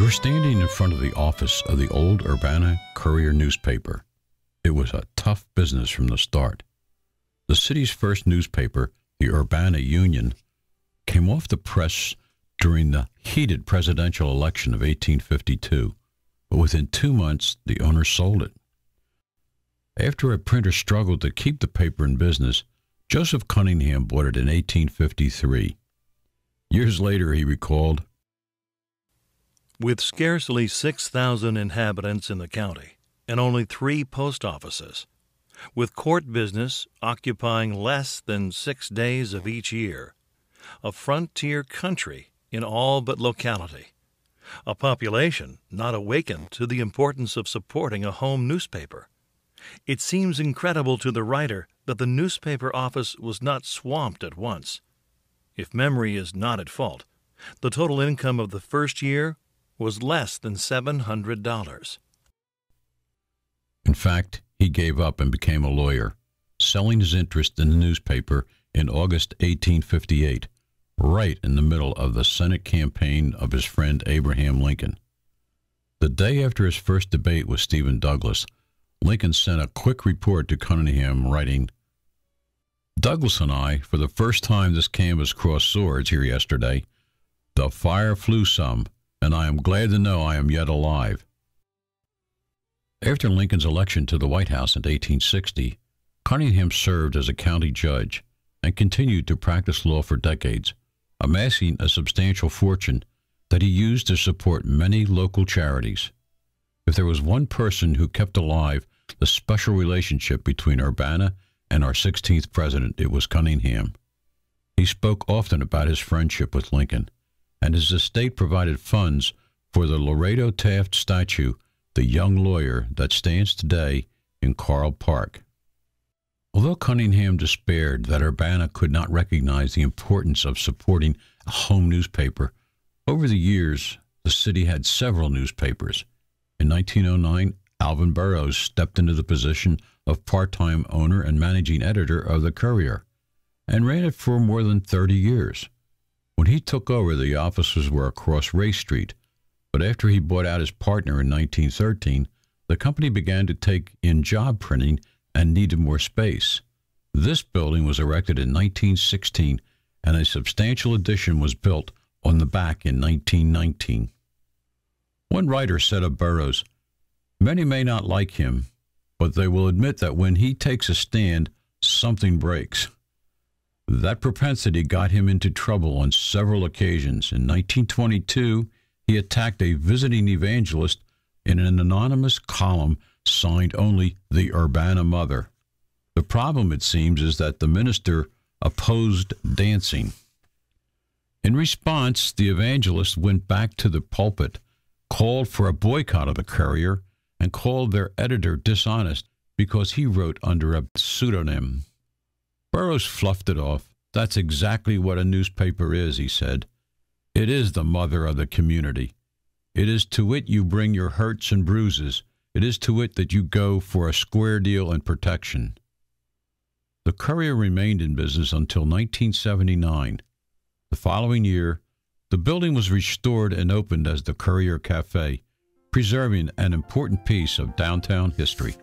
were standing in front of the office of the old Urbana Courier newspaper. It was a tough business from the start. The city's first newspaper, the Urbana Union, came off the press during the heated presidential election of 1852, but within 2 months, the owner sold it. After a printer struggled to keep the paper in business, Joseph Cunningham bought it in 1853. Years later, he recalled, "With scarcely 6,000 inhabitants in the county and only 3 post offices, with court business occupying less than 6 days of each year, a frontier country in all but locality, a population not awakened to the importance of supporting a home newspaper, it seems incredible to the writer that the newspaper office was not swamped at once. If memory is not at fault, the total income of the first year was less than $700. In fact, he gave up and became a lawyer, selling his interest in the newspaper in August 1858, right in the middle of the Senate campaign of his friend Abraham Lincoln. The day after his first debate with Stephen Douglas, Lincoln sent a quick report to Cunningham, writing, "Douglas and I, for the first time this canvass crossed swords here yesterday. The fire flew some, and I am glad to know I am yet alive." After Lincoln's election to the White House in 1860, Cunningham served as a county judge and continued to practice law for decades, amassing a substantial fortune that he used to support many local charities. If there was one person who kept alive the special relationship between Urbana and our 16th president, it was Cunningham. He spoke often about his friendship with Lincoln, and his estate provided funds for the Laredo Taft statue, the young lawyer that stands today in Carl Park. Although Cunningham despaired that Urbana could not recognize the importance of supporting a home newspaper, over the years the city had several newspapers. In 1909, Alvin Burroughs stepped into the position of part-time owner and managing editor of the Courier, and ran it for more than 30 years. When he took over, the offices were across Ray Street, but after he bought out his partner in 1913, the company began to take in job printing and needed more space. This building was erected in 1916, and a substantial addition was built on the back in 1919. One writer said of Burroughs, "Many may not like him, but they will admit that when he takes a stand, something breaks." That propensity got him into trouble on several occasions. In 1922, he attacked a visiting evangelist in an anonymous column signed only "The Urbana Mother." The problem, it seems, is that the minister opposed dancing. In response, the evangelist went back to the pulpit, called for a boycott of the Courier, and called their editor dishonest because he wrote under a pseudonym. Burroughs fluffed it off. "That's exactly what a newspaper is," he said. "It is the mother of the community. It is to it you bring your hurts and bruises. It is to it that you go for a square deal and protection." The Courier remained in business until 1979. The following year, the building was restored and opened as the Courier Cafe, preserving an important piece of downtown history.